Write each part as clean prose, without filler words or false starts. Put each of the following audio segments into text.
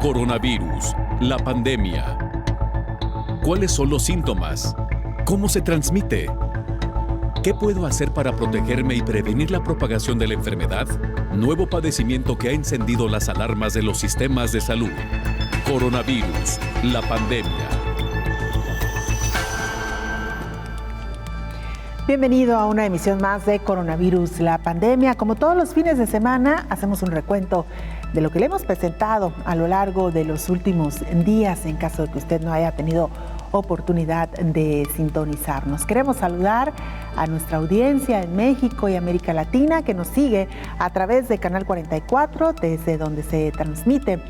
Coronavirus, la pandemia. ¿Cuáles son los síntomas? ¿Cómo se transmite? ¿Qué puedo hacer para protegerme y prevenir la propagación de la enfermedad? Nuevo padecimiento que ha encendido las alarmas de los sistemas de salud. Coronavirus, la pandemia. Bienvenido a una emisión más de Coronavirus, la pandemia. Como todos los fines de semana, hacemos un recuento de lo que le hemos presentado a lo largo de los últimos días, en caso de que usted no haya tenido oportunidad de sintonizarnos. Queremos saludar a nuestra audiencia en México y América Latina que nos sigue a través de Canal 44, desde donde se transmite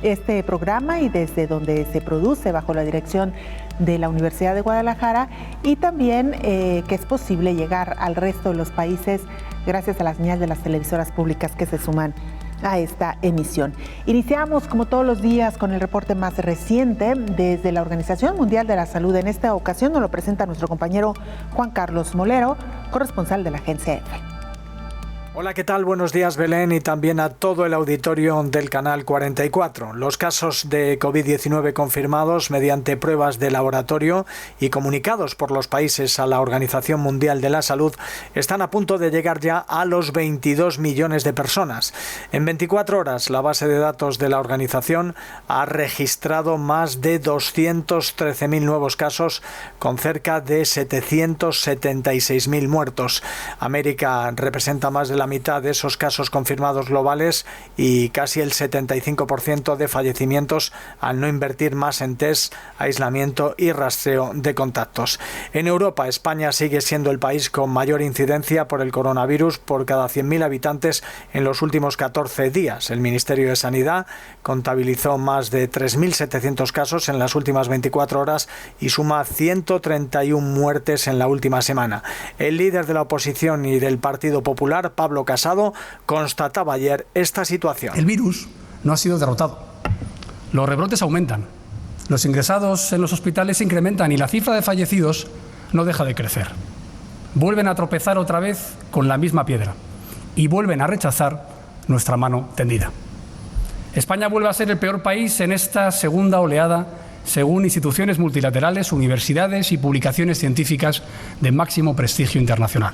este programa y desde donde se produce bajo la dirección de la Universidad de Guadalajara, y también que es posible llegar al resto de los países gracias a la señal de las televisoras públicas que se suman a esta emisión. Iniciamos como todos los días con el reporte más reciente desde la Organización Mundial de la Salud. En esta ocasión nos lo presenta nuestro compañero Juan Carlos Molero, corresponsal de la agencia EFE. Hola, ¿qué tal? Buenos días, Belén, y también a todo el auditorio del Canal 44. Los casos de COVID-19 confirmados mediante pruebas de laboratorio y comunicados por los países a la Organización Mundial de la Salud están a punto de llegar ya a los 22 millones de personas. En 24 horas, la base de datos de la organización ha registrado más de 213.000 nuevos casos, con cerca de 776.000 muertos. América representa más de la mitad de esos casos confirmados globales y casi el 75% de fallecimientos al no invertir más en test, aislamiento y rastreo de contactos. En Europa, España sigue siendo el país con mayor incidencia por el coronavirus por cada 100.000 habitantes en los últimos 14 días. El Ministerio de Sanidad contabilizó más de 3.700 casos en las últimas 24 horas y suma 131 muertes en la última semana. El líder de la oposición y del Partido Popular, Pablo Casado, constataba ayer esta situación. El virus no ha sido derrotado. Los rebrotes aumentan, los ingresados en los hospitales se incrementan y la cifra de fallecidos no deja de crecer. Vuelven a tropezar otra vez con la misma piedra y vuelven a rechazar nuestra mano tendida. España vuelve a ser el peor país en esta segunda oleada, según instituciones multilaterales, universidades y publicaciones científicas de máximo prestigio internacional.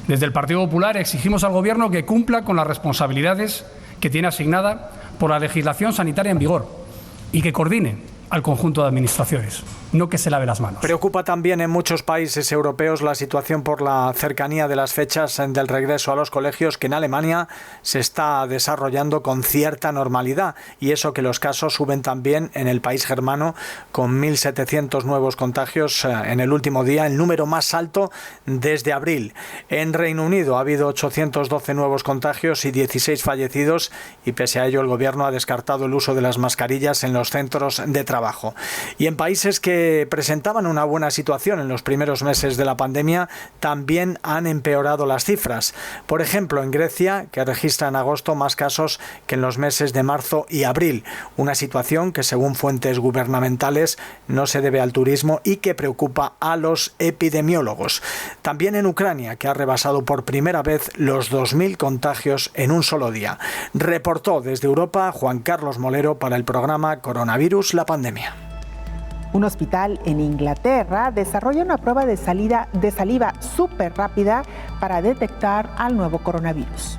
Desde el Partido Popular exigimos al Gobierno que cumpla con las responsabilidades que tiene asignada por la legislación sanitaria en vigor y que coordine al conjunto de administraciones, no que se lave las manos. Preocupa también en muchos países europeos la situación por la cercanía de las fechas del regreso a los colegios, que en Alemania se está desarrollando con cierta normalidad, y eso que los casos suben también en el país germano, con 1.700 nuevos contagios en el último día, el número más alto desde abril. En Reino Unido ha habido 812 nuevos contagios y 16 fallecidos, y pese a ello el gobierno ha descartado el uso de las mascarillas en los centros de trabajo. Y en países que presentaban una buena situación en los primeros meses de la pandemia, también han empeorado las cifras. Por ejemplo, en Grecia, que registra en agosto más casos que en los meses de marzo y abril. Una situación que, según fuentes gubernamentales, no se debe al turismo y que preocupa a los epidemiólogos. También en Ucrania, que ha rebasado por primera vez los 2.000 contagios en un solo día. Reportó desde Europa Juan Carlos Molero para el programa Coronavirus, la pandemia. Un hospital en Inglaterra desarrolla una prueba de saliva súper rápida para detectar al nuevo coronavirus.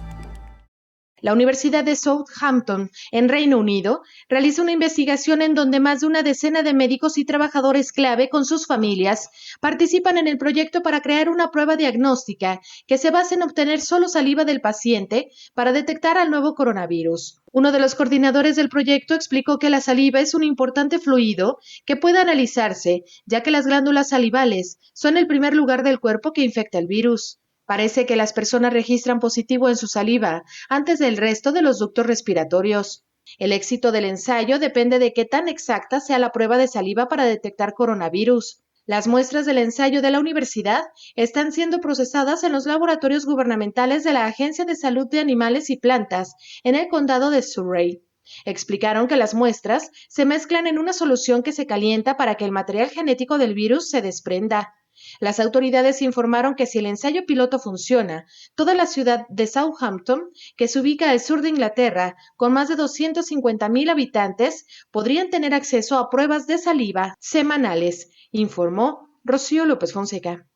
La Universidad de Southampton, en Reino Unido, realiza una investigación en donde más de una decena de médicos y trabajadores clave con sus familias participan en el proyecto para crear una prueba diagnóstica que se basa en obtener solo saliva del paciente para detectar al nuevo coronavirus. Uno de los coordinadores del proyecto explicó que la saliva es un importante fluido que puede analizarse, ya que las glándulas salivales son el primer lugar del cuerpo que infecta el virus. Parece que las personas registran positivo en su saliva antes del resto de los ductos respiratorios. El éxito del ensayo depende de qué tan exacta sea la prueba de saliva para detectar coronavirus. Las muestras del ensayo de la universidad están siendo procesadas en los laboratorios gubernamentales de la Agencia de Salud de Animales y Plantas en el condado de Surrey. Explicaron que las muestras se mezclan en una solución que se calienta para que el material genético del virus se desprenda. Las autoridades informaron que si el ensayo piloto funciona, toda la ciudad de Southampton, que se ubica al sur de Inglaterra, con más de 250,000 habitantes, podrían tener acceso a pruebas de saliva semanales, informó Rocío López Fonseca.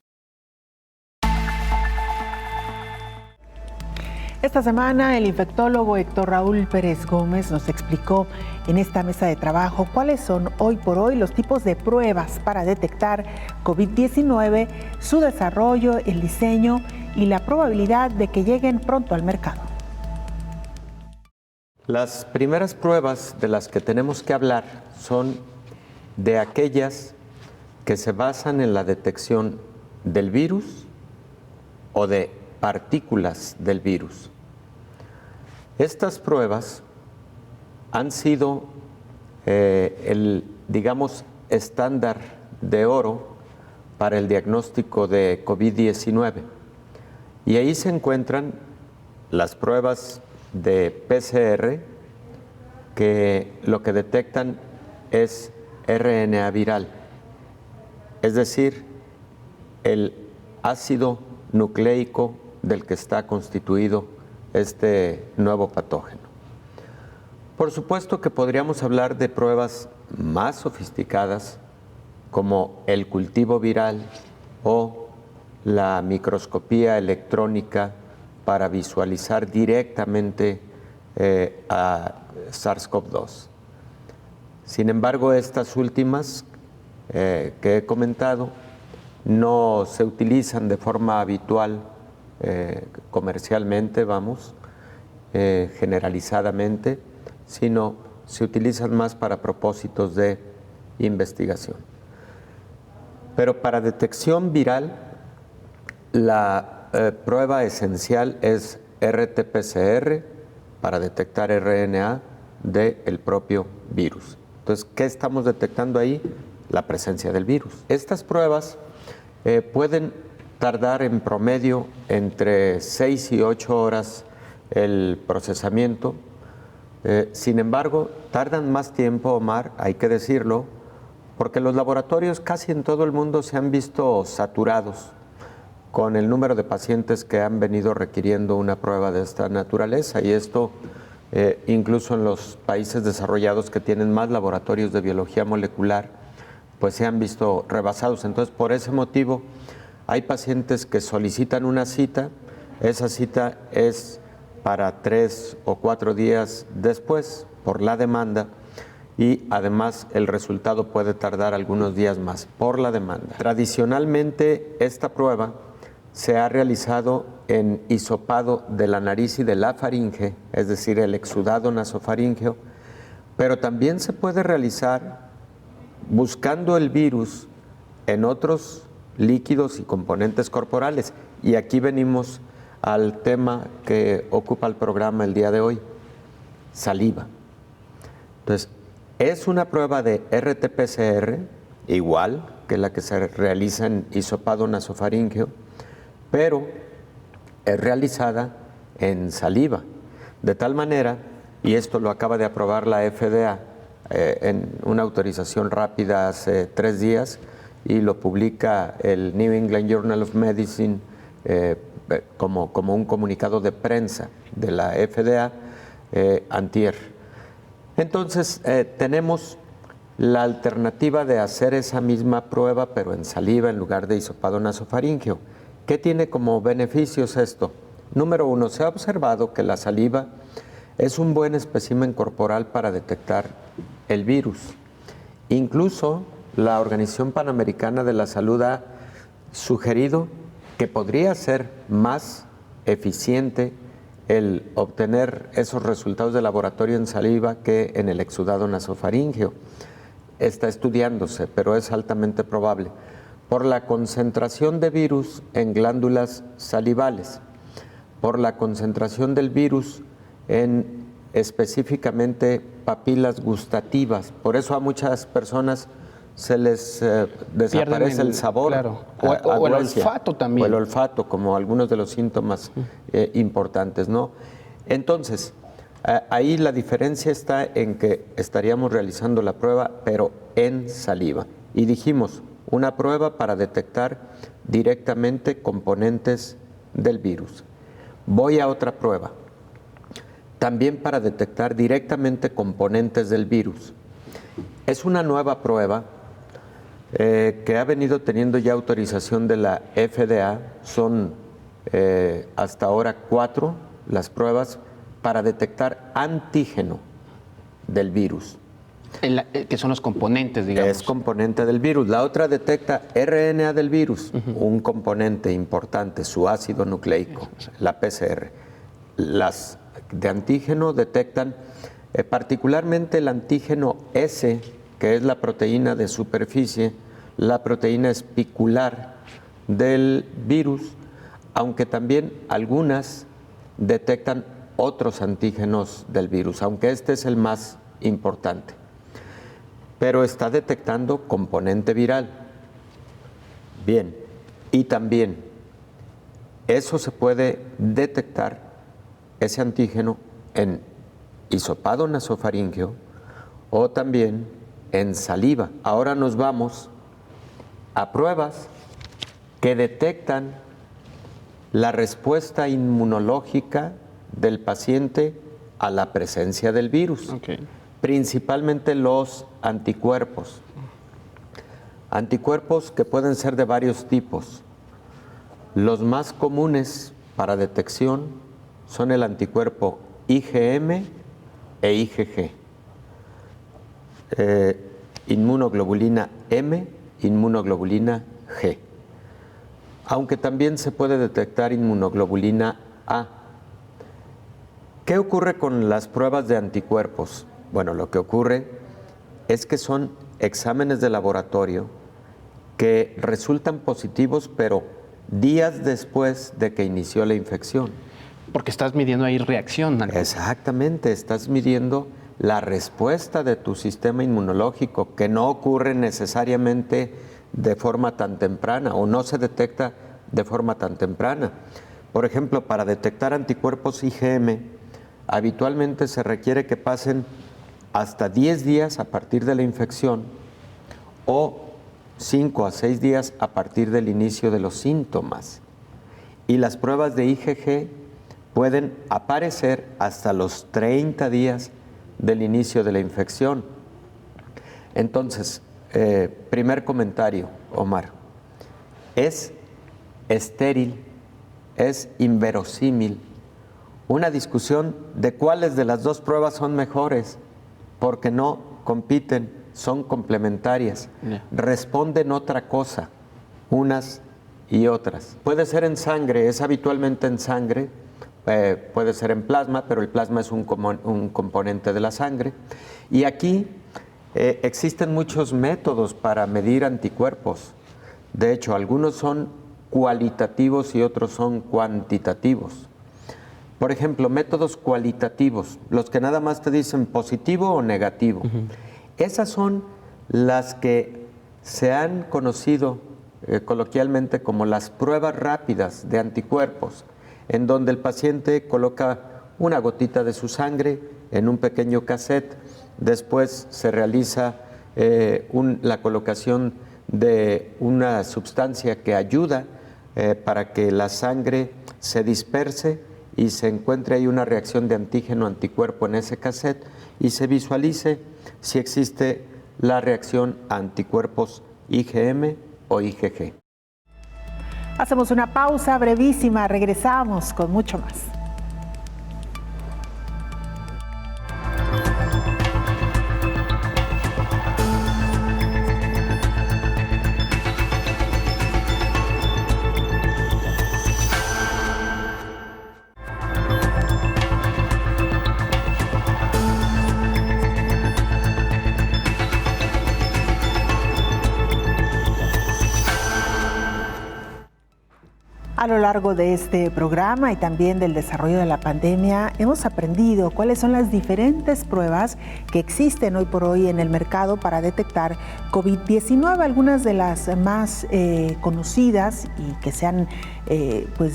Esta semana el infectólogo Héctor Raúl Pérez Gómez nos explicó en esta mesa de trabajo cuáles son hoy por hoy los tipos de pruebas para detectar COVID-19, su desarrollo, el diseño y la probabilidad de que lleguen pronto al mercado. Las primeras pruebas de las que tenemos que hablar son de aquellas que se basan en la detección del virus o de partículas del virus. Estas pruebas han sido el estándar de oro para el diagnóstico de COVID-19. Y ahí se encuentran las pruebas de PCR, que lo que detectan es RNA viral, es decir, el ácido nucleico del que está constituido este nuevo patógeno. Por supuesto que podríamos hablar de pruebas más sofisticadas como el cultivo viral o la microscopía electrónica para visualizar directamente a SARS-CoV-2. Sin embargo, estas últimas que he comentado no se utilizan de forma habitual comercialmente, generalizadamente, sino se utilizan más para propósitos de investigación. Pero para detección viral, la prueba esencial es RT-PCR para detectar RNA del propio virus. Entonces, ¿qué estamos detectando ahí? La presencia del virus. Estas pruebas pueden tardar en promedio entre 6 y 8 horas el procesamiento. Sin embargo, tardan más tiempo, Omar, hay que decirlo, porque los laboratorios casi en todo el mundo se han visto saturados con el número de pacientes que han venido requiriendo una prueba de esta naturaleza, y esto incluso en los países desarrollados que tienen más laboratorios de biología molecular, pues se han visto rebasados. Entonces, por ese motivo, hay pacientes que solicitan una cita, esa cita es para 3 o 4 días después por la demanda, y además el resultado puede tardar algunos días más por la demanda. Tradicionalmente esta prueba se ha realizado en hisopado de la nariz y de la faringe, es decir, el exudado nasofaríngeo, pero también se puede realizar buscando el virus en otros líquidos y componentes corporales. Y aquí venimos al tema que ocupa el programa el día de hoy, saliva. Entonces, es una prueba de RT-PCR, igual que la que se realiza en hisopado nasofaríngeo, pero es realizada en saliva, de tal manera, y esto lo acaba de aprobar la FDA en una autorización rápida hace 3 días, y lo publica el New England Journal of Medicine como un comunicado de prensa de la FDA antier. Entonces tenemos la alternativa de hacer esa misma prueba pero en saliva en lugar de hisopado nasofaríngeo. ¿Qué tiene como beneficios esto? Número 1, se ha observado que la saliva es un buen espécimen corporal para detectar el virus. Incluso la Organización Panamericana de la Salud ha sugerido que podría ser más eficiente el obtener esos resultados de laboratorio en saliva que en el exudado nasofaríngeo. Está estudiándose, pero es altamente probable, por la concentración de virus en glándulas salivales, por la concentración del virus en específicamente papilas gustativas. Por eso a muchas personas se les desaparece el sabor. Claro. O el olfato también. O el olfato, como algunos de los síntomas importantes, ¿no? Entonces, ahí la diferencia está en que estaríamos realizando la prueba, pero en saliva. Y dijimos, una prueba para detectar directamente componentes del virus. Voy a otra prueba, también para detectar directamente componentes del virus. Es una nueva prueba que ha venido teniendo ya autorización de la FDA. Son hasta ahora 4 las pruebas para detectar antígeno del virus. Que son los componentes, digamos. Es componente del virus. La otra detecta RNA del virus, un componente importante, su ácido nucleico, la PCR. Las de antígeno detectan particularmente el antígeno S, que es la proteína de superficie, la proteína espicular del virus, aunque también algunas detectan otros antígenos del virus, aunque este es el más importante. Pero está detectando componente viral. Bien, y también eso se puede detectar, ese antígeno, en hisopado nasofaríngeo o también en saliva. Ahora nos vamos a pruebas que detectan la respuesta inmunológica del paciente a la presencia del virus. Principalmente los anticuerpos. Anticuerpos que pueden ser de varios tipos. Los más comunes para detección son el anticuerpo IgM e IgG. Inmunoglobulina M, inmunoglobulina G. Aunque también se puede detectar inmunoglobulina A. ¿Qué ocurre con las pruebas de anticuerpos? Bueno, lo que ocurre es que son exámenes de laboratorio que resultan positivos, pero días después de que inició la infección. Porque estás midiendo ahí reacción. Exactamente, estás midiendo la respuesta de tu sistema inmunológico, que no ocurre necesariamente de forma tan temprana o no se detecta de forma tan temprana. Por ejemplo, para detectar anticuerpos IgM, habitualmente se requiere que pasen hasta 10 días a partir de la infección o 5 a 6 días a partir del inicio de los síntomas. Y las pruebas de IgG pueden aparecer hasta los 30 días del inicio de la infección. Entonces, primer comentario, Omar, es estéril, es inverosímil una discusión de cuáles de las dos pruebas son mejores, porque no compiten, son complementarias, responden otra cosa, unas y otras. Puede ser en sangre, es habitualmente en sangre, puede ser en plasma, pero el plasma es un componente de la sangre. Y aquí existen muchos métodos para medir anticuerpos. De hecho, algunos son cualitativos y otros son cuantitativos. Por ejemplo, métodos cualitativos, los que nada más te dicen positivo o negativo. Esas son las que se han conocido coloquialmente como las pruebas rápidas de anticuerpos, en donde el paciente coloca una gotita de su sangre en un pequeño cassette, después se realiza la colocación de una sustancia que ayuda para que la sangre se disperse y se encuentre ahí una reacción de antígeno-anticuerpo en ese cassette y se visualice si existe la reacción a anticuerpos IgM o IgG. Hacemos una pausa brevísima, regresamos con mucho más. A lo largo de este programa y también del desarrollo de la pandemia, hemos aprendido cuáles son las diferentes pruebas que existen hoy por hoy en el mercado para detectar COVID-19. Algunas de las más conocidas y que se han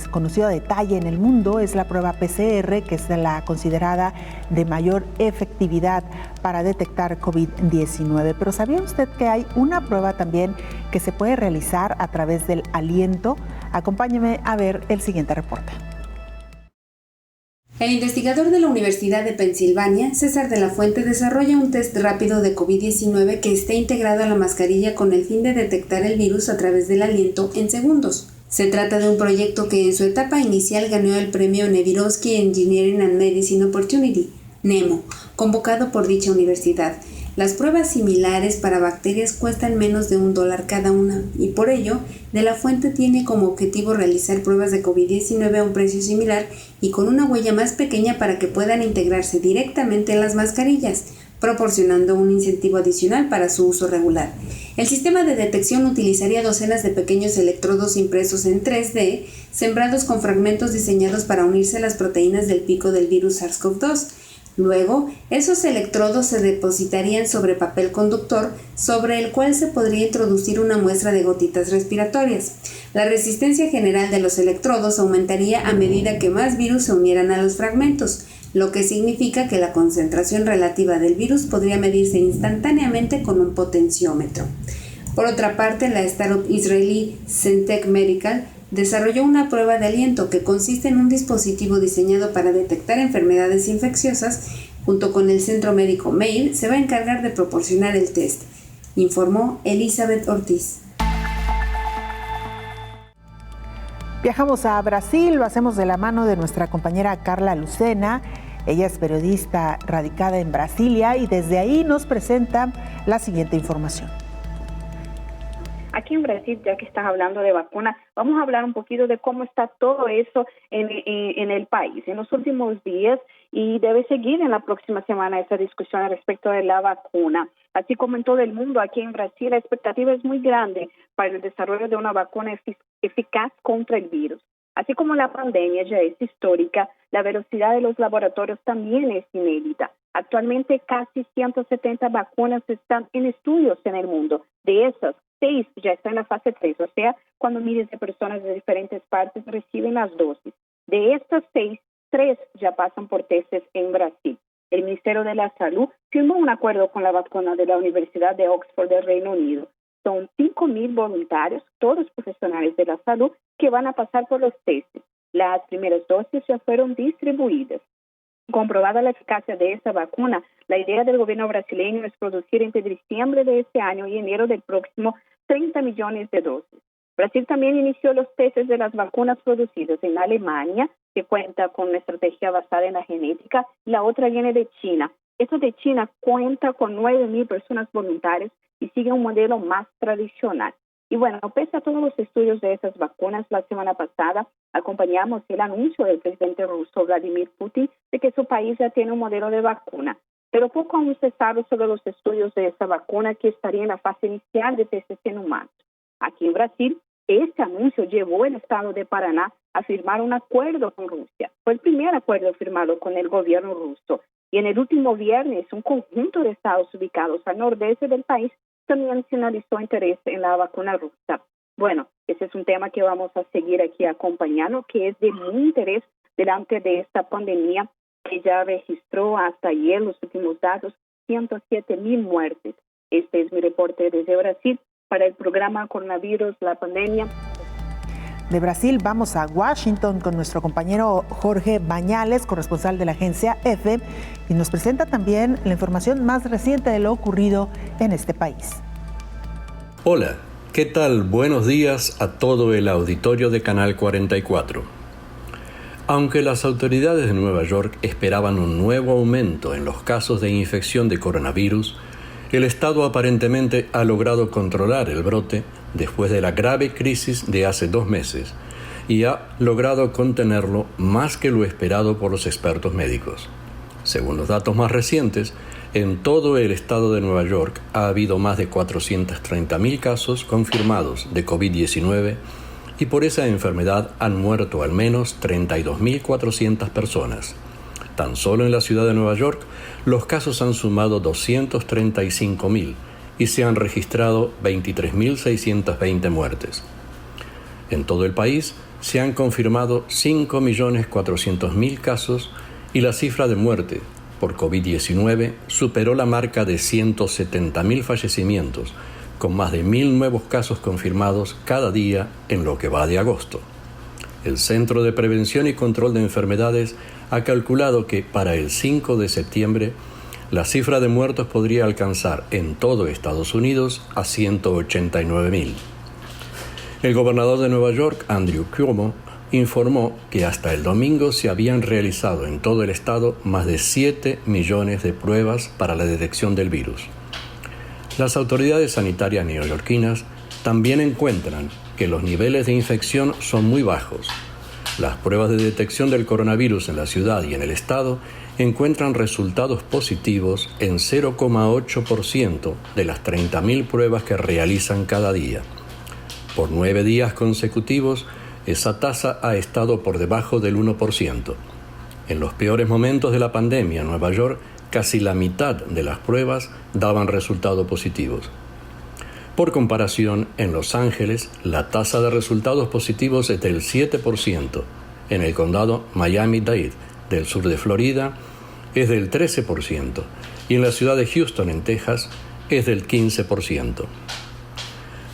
conocido a detalle en el mundo es la prueba PCR, que es la considerada de mayor efectividad para detectar COVID-19. Pero ¿sabía usted que hay una prueba también que se puede realizar a través del aliento? Acompáñeme a ver el siguiente reporte. El investigador de la Universidad de Pensilvania, César de la Fuente, desarrolla un test rápido de COVID-19 que está integrado a la mascarilla con el fin de detectar el virus a través del aliento en segundos. Se trata de un proyecto que en su etapa inicial ganó el premio Nevirovsky Engineering and Medicine Opportunity, NEMO, convocado por dicha universidad. Las pruebas similares para bacterias cuestan menos de $1 cada una y por ello, De la Fuente tiene como objetivo realizar pruebas de COVID-19 a un precio similar y con una huella más pequeña para que puedan integrarse directamente en las mascarillas, proporcionando un incentivo adicional para su uso regular. El sistema de detección utilizaría docenas de pequeños electrodos impresos en 3D, sembrados con fragmentos diseñados para unirse a las proteínas del pico del virus SARS-CoV-2. Luego, esos electrodos se depositarían sobre papel conductor, sobre el cual se podría introducir una muestra de gotitas respiratorias. La resistencia general de los electrodos aumentaría a medida que más virus se unieran a los fragmentos, lo que significa que la concentración relativa del virus podría medirse instantáneamente con un potenciómetro. Por otra parte, la startup israelí Sentech Medical desarrolló una prueba de aliento que consiste en un dispositivo diseñado para detectar enfermedades infecciosas. Junto con el centro médico Meir, se va a encargar de proporcionar el test, informó Elizabeth Ortiz. Viajamos a Brasil, lo hacemos de la mano de nuestra compañera Carla Lucena. Ella es periodista radicada en Brasilia y desde ahí nos presenta la siguiente información. Aquí en Brasil, ya que estás hablando de vacuna, vamos a hablar un poquito de cómo está todo eso en el país en los últimos días y debe seguir en la próxima semana esa discusión respecto de la vacuna. Así como en todo el mundo, aquí en Brasil la expectativa es muy grande para el desarrollo de una vacuna eficaz contra el virus. Así como la pandemia ya es histórica, la velocidad de los laboratorios también es inédita. Actualmente casi 170 vacunas están en estudios en el mundo. De esas, 6 ya están en la fase 3, o sea, cuando miles de personas de diferentes partes reciben las dosis. De estas 6, 3 ya pasan por testes en Brasil. El Ministerio de la Salud firmó un acuerdo con la vacuna de la Universidad de Oxford del Reino Unido. Son 5.000 voluntarios, todos profesionales de la salud, que van a pasar por los testes. Las primeras dosis ya fueron distribuidas. Comprobada la eficacia de esta vacuna, la idea del gobierno brasileño es producir entre diciembre de este año y enero del próximo 30 millones de dosis. Brasil también inició los testes de las vacunas producidas en Alemania, que cuenta con una estrategia basada en la genética, y la otra viene de China. Esta de China cuenta con 9.000 personas voluntarias y sigue un modelo más tradicional. Y bueno, pese a todos los estudios de esas vacunas, la semana pasada acompañamos el anuncio del presidente ruso Vladimir Putin de que su país ya tiene un modelo de vacuna. Pero poco aún se sabe sobre los estudios de esa vacuna que estaría en la fase inicial de testes en humanos. Aquí en Brasil, este anuncio llevó al estado de Paraná a firmar un acuerdo con Rusia. Fue el primer acuerdo firmado con el gobierno ruso. Y en el último viernes, un conjunto de estados ubicados al nordeste del país también sinalizó interés en la vacuna rusa. Bueno, ese es un tema que vamos a seguir aquí acompañando, que es de muy interés delante de esta pandemia que ya registró hasta ayer los últimos datos, 107.000 muertes. Este es mi reporte desde Brasil para el programa Coronavirus, la pandemia. De Brasil vamos a Washington con nuestro compañero Jorge Bañales, corresponsal de la agencia EFE, y nos presenta también la información más reciente de lo ocurrido en este país. Hola, ¿qué tal? Buenos días a todo el auditorio de Canal 44. Aunque las autoridades de Nueva York esperaban un nuevo aumento en los casos de infección de coronavirus, el Estado aparentemente ha logrado controlar el brote después de la grave crisis de hace 2 meses y ha logrado contenerlo más que lo esperado por los expertos médicos. Según los datos más recientes, en todo el estado de Nueva York ha habido más de 430.000 casos confirmados de COVID-19 y por esa enfermedad han muerto al menos 32.400 personas. Tan solo en la ciudad de Nueva York, los casos han sumado 235.000 y se han registrado 23.620 muertes. En todo el país se han confirmado 5.400.000 casos y la cifra de muerte por COVID-19 superó la marca de 170.000 fallecimientos, con más de 1.000 nuevos casos confirmados cada día en lo que va de agosto. El Centro de Prevención y Control de Enfermedades ha calculado que para el 5 de septiembre la cifra de muertos podría alcanzar en todo Estados Unidos a 189.000. El gobernador de Nueva York, Andrew Cuomo, informó que hasta el domingo se habían realizado en todo el estado más de 7 millones de pruebas para la detección del virus. Las autoridades sanitarias neoyorquinas también encuentran que los niveles de infección son muy bajos. Las pruebas de detección del coronavirus en la ciudad y en el estado encuentran resultados positivos en 0,8% de las 30.000 pruebas que realizan cada día. Por 9 días consecutivos, esa tasa ha estado por debajo del 1%. En los peores momentos de la pandemia en Nueva York, casi la mitad de las pruebas daban resultados positivos. Por comparación, en Los Ángeles, la tasa de resultados positivos es del 7%. En el condado Miami-Dade, del sur de Florida, es del 13%. Y en la ciudad de Houston, en Texas, es del 15%.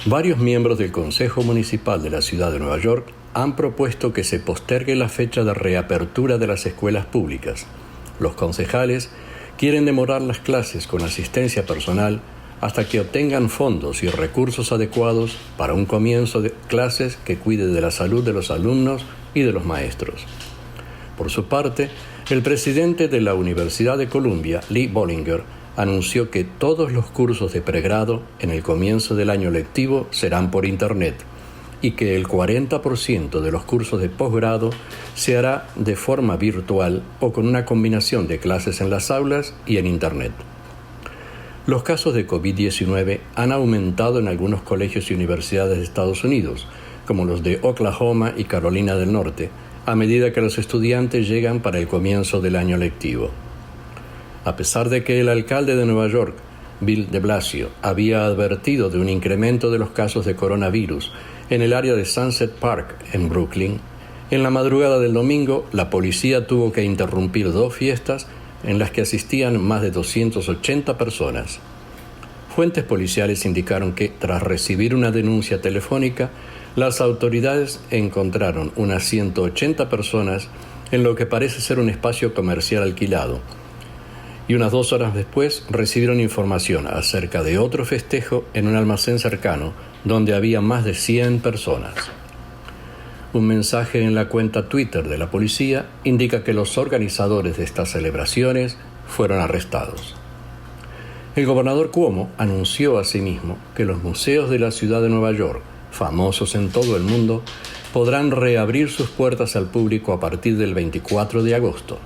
Varios miembros del Consejo Municipal de la ciudad de Nueva York han propuesto que se postergue la fecha de reapertura de las escuelas públicas. Los concejales quieren demorar las clases con asistencia personal hasta que obtengan fondos y recursos adecuados para un comienzo de clases que cuide de la salud de los alumnos y de los maestros. Por su parte, el presidente de la Universidad de Columbia, Lee Bollinger, anunció que todos los cursos de pregrado en el comienzo del año lectivo serán por Internet y que el 40% de los cursos de posgrado se hará de forma virtual o con una combinación de clases en las aulas y en Internet. Los casos de COVID-19 han aumentado en algunos colegios y universidades de Estados Unidos, como los de Oklahoma y Carolina del Norte, a medida que los estudiantes llegan para el comienzo del año lectivo. A pesar de que el alcalde de Nueva York, Bill de Blasio, había advertido de un incremento de los casos de coronavirus en el área de Sunset Park, en Brooklyn, en la madrugada del domingo, la policía tuvo que interrumpir 2 fiestas en las que asistían más de 280 personas. Fuentes policiales indicaron que, tras recibir una denuncia telefónica, las autoridades encontraron unas 180 personas en lo que parece ser un espacio comercial alquilado. Y unas 2 horas después recibieron información acerca de otro festejo en un almacén cercano, donde había más de 100 personas. Un mensaje en la cuenta Twitter de la policía indica que los organizadores de estas celebraciones fueron arrestados. El gobernador Cuomo anunció asimismo que los museos de la ciudad de Nueva York, famosos en todo el mundo, podrán reabrir sus puertas al público a partir del 24 de agosto.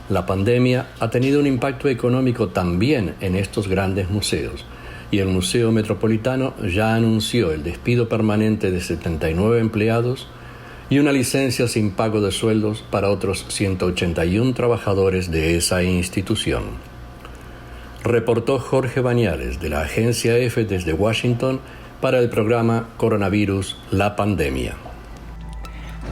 La pandemia ha tenido un impacto económico también en estos grandes museos, y el Museo Metropolitano ya anunció el despido permanente de 79 empleados y una licencia sin pago de sueldos para otros 181 trabajadores de esa institución. Reportó Jorge Bañales de la agencia EFE desde Washington para el programa Coronavirus, la pandemia.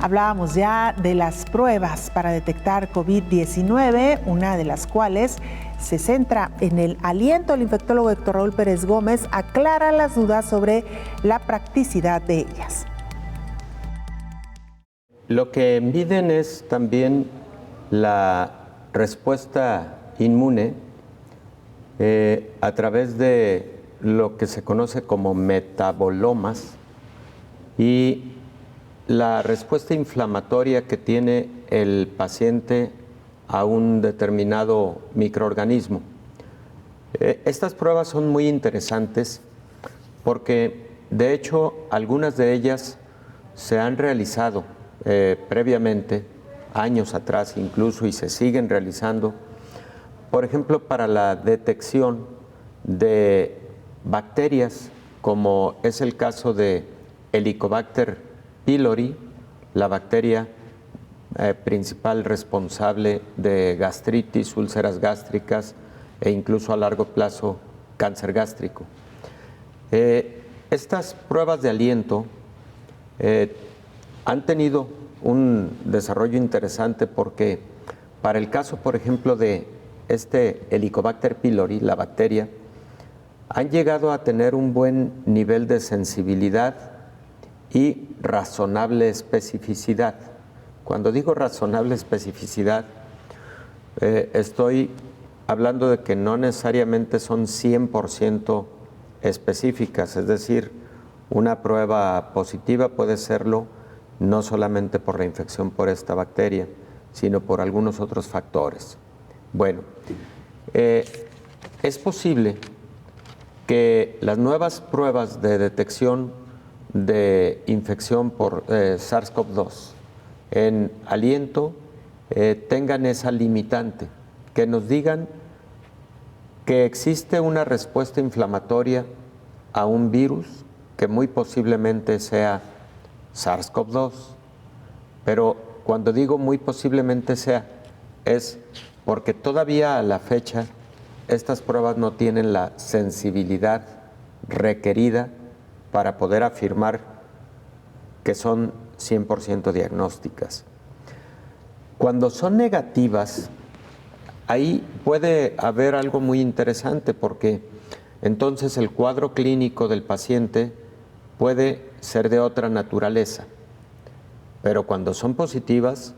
Hablábamos ya de las pruebas para detectar COVID-19, una de las cuales se centra en el aliento. El infectólogo Héctor Raúl Pérez Gómez aclara las dudas sobre la practicidad de ellas. Lo que miden es también la respuesta inmune a través de lo que se conoce como metabolomas y la respuesta inflamatoria que tiene el paciente a un determinado microorganismo. Estas pruebas son muy interesantes porque, de hecho, algunas de ellas se han realizado previamente, años atrás incluso, y se siguen realizando, por ejemplo, para la detección de bacterias, como es el caso de Helicobacter pylori, la bacteria principal responsable de gastritis, úlceras gástricas e incluso a largo plazo cáncer gástrico. Estas pruebas de aliento han tenido un desarrollo interesante porque para el caso, por ejemplo, de este Helicobacter pylori, la bacteria, han llegado a tener un buen nivel de sensibilidad y razonable especificidad. Cuando digo razonable especificidad, estoy hablando de que no necesariamente son 100% específicas, es decir, una prueba positiva puede serlo no solamente por la infección por esta bacteria, sino por algunos otros factores. Bueno, es posible que las nuevas pruebas de detección de infección por SARS-CoV-2 en aliento tengan esa limitante, que nos digan que existe una respuesta inflamatoria a un virus que muy posiblemente sea SARS-CoV-2, pero cuando digo muy posiblemente sea, es porque todavía a la fecha estas pruebas no tienen la sensibilidad requerida para poder afirmar que son 100% diagnósticas. Cuando son negativas, ahí puede haber algo muy interesante porque entonces el cuadro clínico del paciente puede ser de otra naturaleza. Pero cuando son positivas,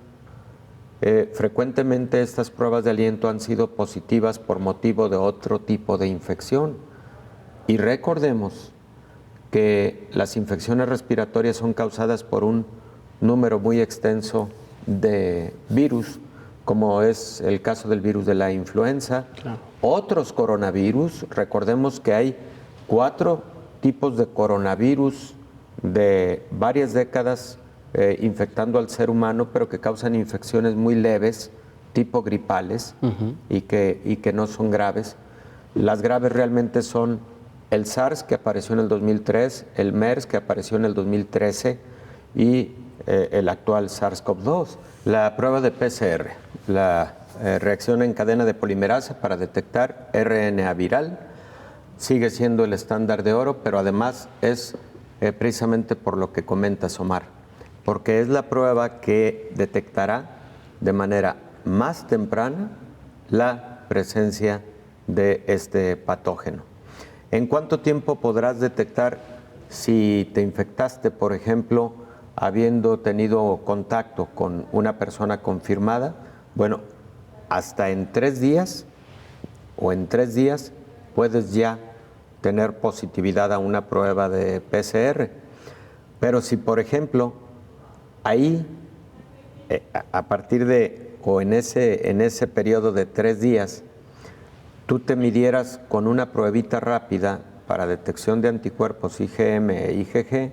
frecuentemente estas pruebas de aliento han sido positivas por motivo de otro tipo de infección. Y recordemos que las infecciones respiratorias son causadas por un número muy extenso de virus, como es el caso del virus de la influenza. Claro. Otros coronavirus, recordemos que hay 4 tipos de coronavirus de varias décadas infectando al ser humano, pero que causan infecciones muy leves, tipo gripales, y que no son graves. Las graves realmente son el SARS, que apareció en el 2003, el MERS, que apareció en el 2013, y el actual SARS-CoV-2. La prueba de PCR, la reacción en cadena de polimerasa para detectar RNA viral, sigue siendo el estándar de oro, pero además es precisamente por lo que comentas, Omar, porque es la prueba que detectará de manera más temprana la presencia de este patógeno. ¿En cuánto tiempo podrás detectar si te infectaste, por ejemplo, habiendo tenido contacto con una persona confirmada? Bueno, hasta en 3 días o en 3 días puedes ya tener positividad a una prueba de PCR. Pero si, por ejemplo, ahí, a partir de, o en ese periodo de 3 días, tú te midieras con una pruebita rápida para detección de anticuerpos IgM e IgG,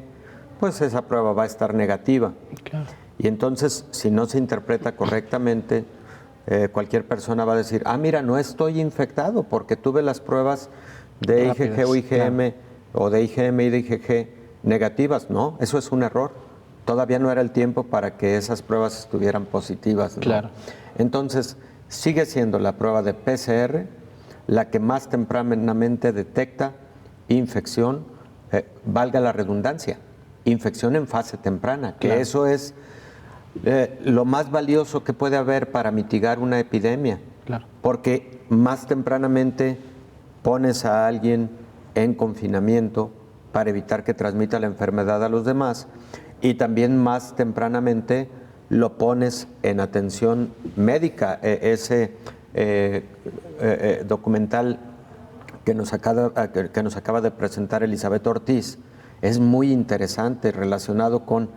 pues esa prueba va a estar negativa. Claro. Y entonces, si no se interpreta correctamente, cualquier persona va a decir, mira, no estoy infectado porque tuve las pruebas de rápidas, IgG o IgM, claro, o de IgM y de IgG negativas. No, eso es un error. Todavía no era el tiempo para que esas pruebas estuvieran positivas, ¿no? Claro. Entonces, sigue siendo la prueba de PCR la que más tempranamente detecta infección, valga la redundancia, infección en fase temprana, que claro, eso es lo más valioso que puede haber para mitigar una epidemia, claro, porque más tempranamente pones a alguien en confinamiento para evitar que transmita la enfermedad a los demás, y también más tempranamente lo pones en atención médica. Ese documental que nos acaba de presentar Elizabeth Ortiz es muy interesante, relacionado con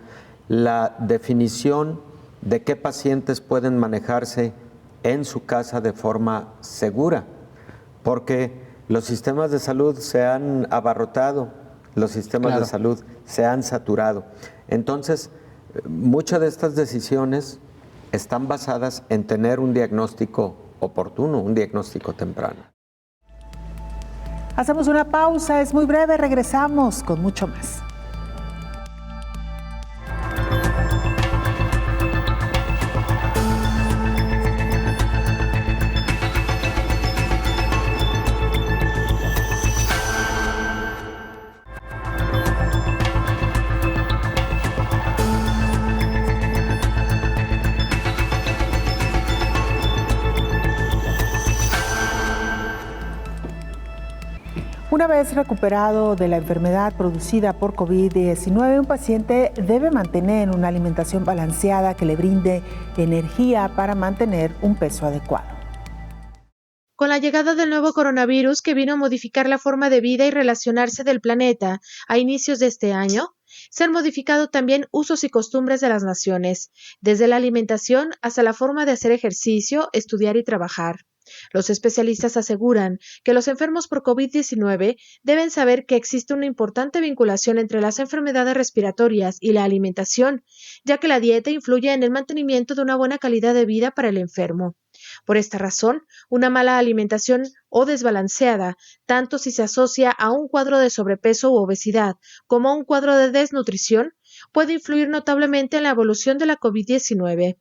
la definición de qué pacientes pueden manejarse en su casa de forma segura, porque los sistemas de salud se han abarrotado, los sistemas claro, de salud se han saturado. Entonces, muchas de estas decisiones están basadas en tener un diagnóstico oportuno, un diagnóstico temprano. Hacemos una pausa, es muy breve, regresamos con mucho más. Una vez recuperado de la enfermedad producida por COVID-19, un paciente debe mantener una alimentación balanceada que le brinde energía para mantener un peso adecuado. Con la llegada del nuevo coronavirus que vino a modificar la forma de vida y relacionarse del planeta a inicios de este año, se han modificado también usos y costumbres de las naciones, desde la alimentación hasta la forma de hacer ejercicio, estudiar y trabajar. Los especialistas aseguran que los enfermos por COVID-19 deben saber que existe una importante vinculación entre las enfermedades respiratorias y la alimentación, ya que la dieta influye en el mantenimiento de una buena calidad de vida para el enfermo. Por esta razón, una mala alimentación o desbalanceada, tanto si se asocia a un cuadro de sobrepeso u obesidad como a un cuadro de desnutrición, puede influir notablemente en la evolución de la COVID-19.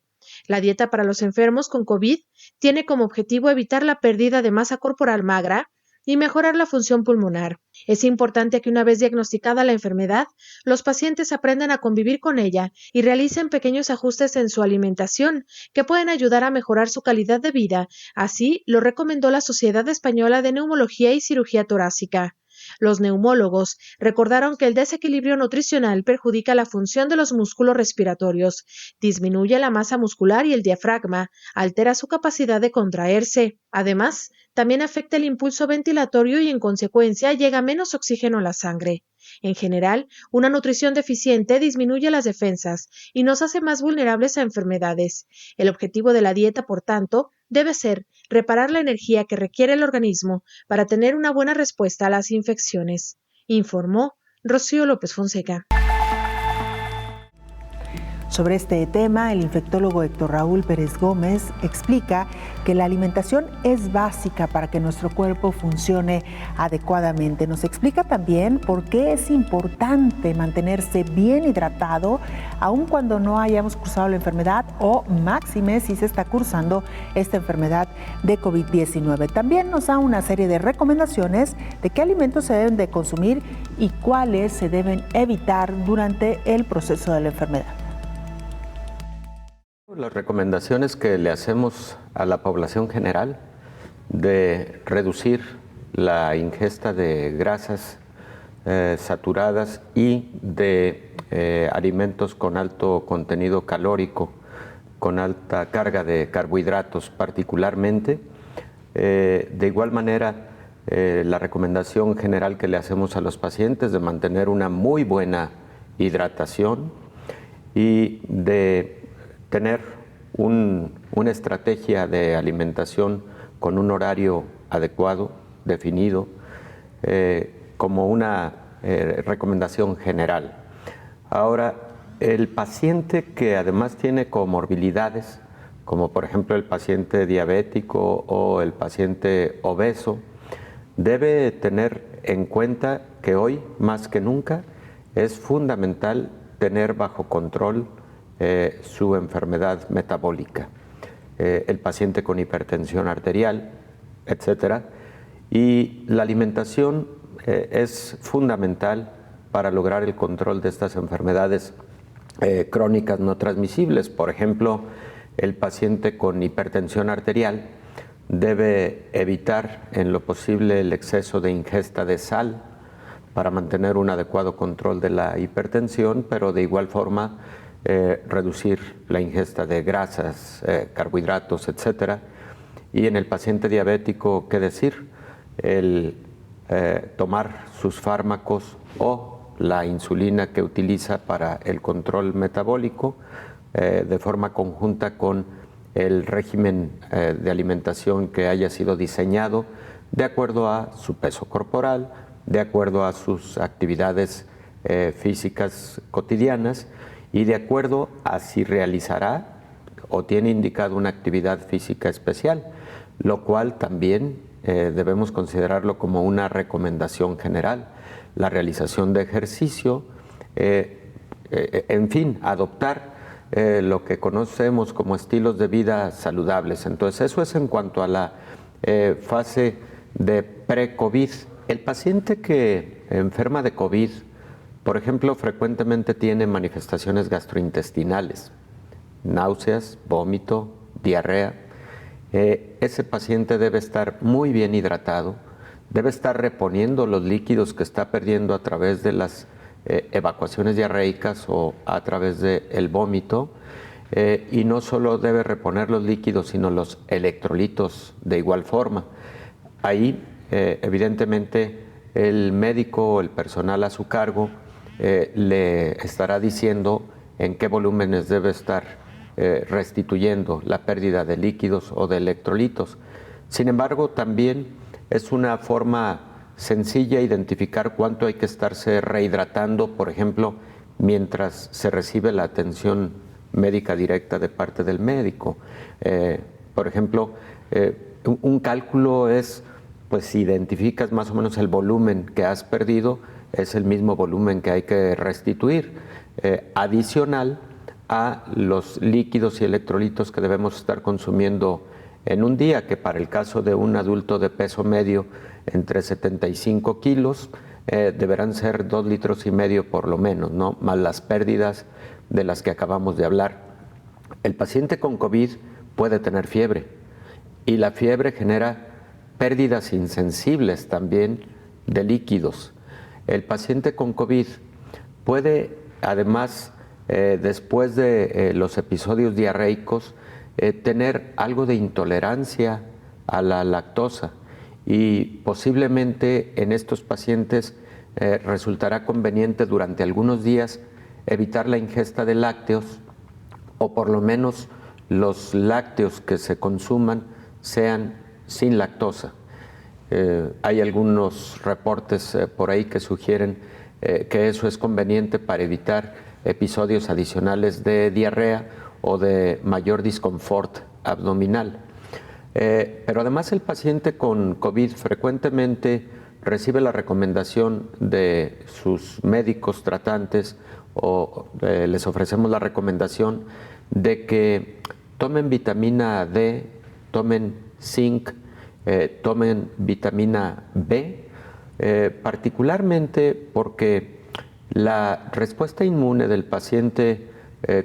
La dieta para los enfermos con COVID tiene como objetivo evitar la pérdida de masa corporal magra y mejorar la función pulmonar. Es importante que una vez diagnosticada la enfermedad, los pacientes aprendan a convivir con ella y realicen pequeños ajustes en su alimentación que pueden ayudar a mejorar su calidad de vida. Así lo recomendó la Sociedad Española de Neumología y Cirugía Torácica. Los neumólogos recordaron que el desequilibrio nutricional perjudica la función de los músculos respiratorios, disminuye la masa muscular y el diafragma, altera su capacidad de contraerse. Además, también afecta el impulso ventilatorio y en consecuencia llega menos oxígeno a la sangre. En general, una nutrición deficiente disminuye las defensas y nos hace más vulnerables a enfermedades. El objetivo de la dieta, por tanto, debe ser reparar la energía que requiere el organismo para tener una buena respuesta a las infecciones, informó Rocío López Fonseca. Sobre este tema, el infectólogo Héctor Raúl Pérez Gómez explica que la alimentación es básica para que nuestro cuerpo funcione adecuadamente. Nos explica también por qué es importante mantenerse bien hidratado aun cuando no hayamos cursado la enfermedad o máxime si se está cursando esta enfermedad de COVID-19. También nos da una serie de recomendaciones de qué alimentos se deben de consumir y cuáles se deben evitar durante el proceso de la enfermedad. Las recomendaciones que le hacemos a la población general de reducir la ingesta de grasas saturadas y de alimentos con alto contenido calórico, con alta carga de carbohidratos particularmente. De igual manera, la recomendación general que le hacemos a los pacientes de mantener una muy buena hidratación y de tener una estrategia de alimentación con un horario adecuado, definido, como una recomendación general. Ahora, el paciente que además tiene comorbilidades, como por ejemplo el paciente diabético o el paciente obeso, debe tener en cuenta que hoy, más que nunca, es fundamental tener bajo control su enfermedad metabólica, el paciente con hipertensión arterial, etcétera. Y la alimentación es fundamental para lograr el control de estas enfermedades crónicas no transmisibles. Por ejemplo, el paciente con hipertensión arterial debe evitar en lo posible el exceso de ingesta de sal para mantener un adecuado control de la hipertensión, pero de igual forma reducir la ingesta de grasas, carbohidratos, etcétera. Y en el paciente diabético, ¿qué decir? El tomar sus fármacos o la insulina que utiliza para el control metabólico de forma conjunta con el régimen de alimentación que haya sido diseñado de acuerdo a su peso corporal, de acuerdo a sus actividades físicas cotidianas y de acuerdo a si realizará o tiene indicado una actividad física especial, lo cual también debemos considerarlo como una recomendación general. La realización de ejercicio, en fin, adoptar lo que conocemos como estilos de vida saludables. Entonces, eso es en cuanto a la fase de pre-COVID. El paciente que enferma de COVID, por ejemplo, frecuentemente tiene manifestaciones gastrointestinales, náuseas, vómito, diarrea. Ese paciente debe estar muy bien hidratado, debe estar reponiendo los líquidos que está perdiendo a través de las evacuaciones diarreicas o a través del vómito, y no solo debe reponer los líquidos, sino los electrolitos de igual forma. Ahí, evidentemente, el médico o el personal a su cargo le estará diciendo en qué volúmenes debe estar restituyendo la pérdida de líquidos o de electrolitos. Sin embargo, también es una forma sencilla identificar cuánto hay que estarse rehidratando, por ejemplo, mientras se recibe la atención médica directa de parte del médico. Por ejemplo, un cálculo es, pues si identificas más o menos el volumen que has perdido, es el mismo volumen que hay que restituir, adicional a los líquidos y electrolitos que debemos estar consumiendo en un día, que para el caso de un adulto de peso medio entre 75 kilos, deberán ser 2,5 litros por lo menos, ¿no? Más las pérdidas de las que acabamos de hablar. El paciente con COVID puede tener fiebre, y la fiebre genera pérdidas insensibles también de líquidos. El paciente con COVID puede, además, después de los episodios diarreicos, tener algo de intolerancia a la lactosa, y posiblemente en estos pacientes resultará conveniente durante algunos días evitar la ingesta de lácteos, o por lo menos los lácteos que se consuman sean sin lactosa. Hay algunos reportes por ahí que sugieren que eso es conveniente para evitar episodios adicionales de diarrea o de mayor disconfort abdominal. Pero además el paciente con COVID frecuentemente recibe la recomendación de sus médicos tratantes, o les ofrecemos la recomendación de que tomen vitamina D, tomen zinc, tomen vitamina B, particularmente porque la respuesta inmune del paciente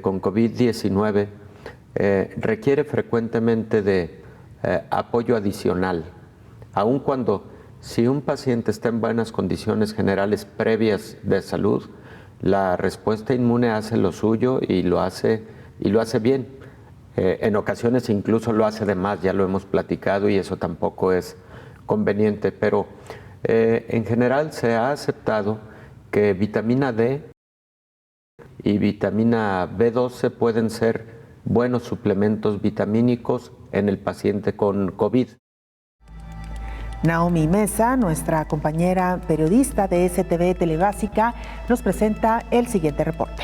con COVID-19 requiere frecuentemente de apoyo adicional, aun cuando si un paciente está en buenas condiciones generales previas de salud, la respuesta inmune hace lo suyo y lo hace bien. En ocasiones incluso lo hace de más, ya lo hemos platicado, y eso tampoco es conveniente, pero en general se ha aceptado que vitamina D y vitamina B12 pueden ser buenos suplementos vitamínicos en el paciente con COVID. Naomi Mesa, nuestra compañera periodista de STV Telebásica, nos presenta el siguiente reporte.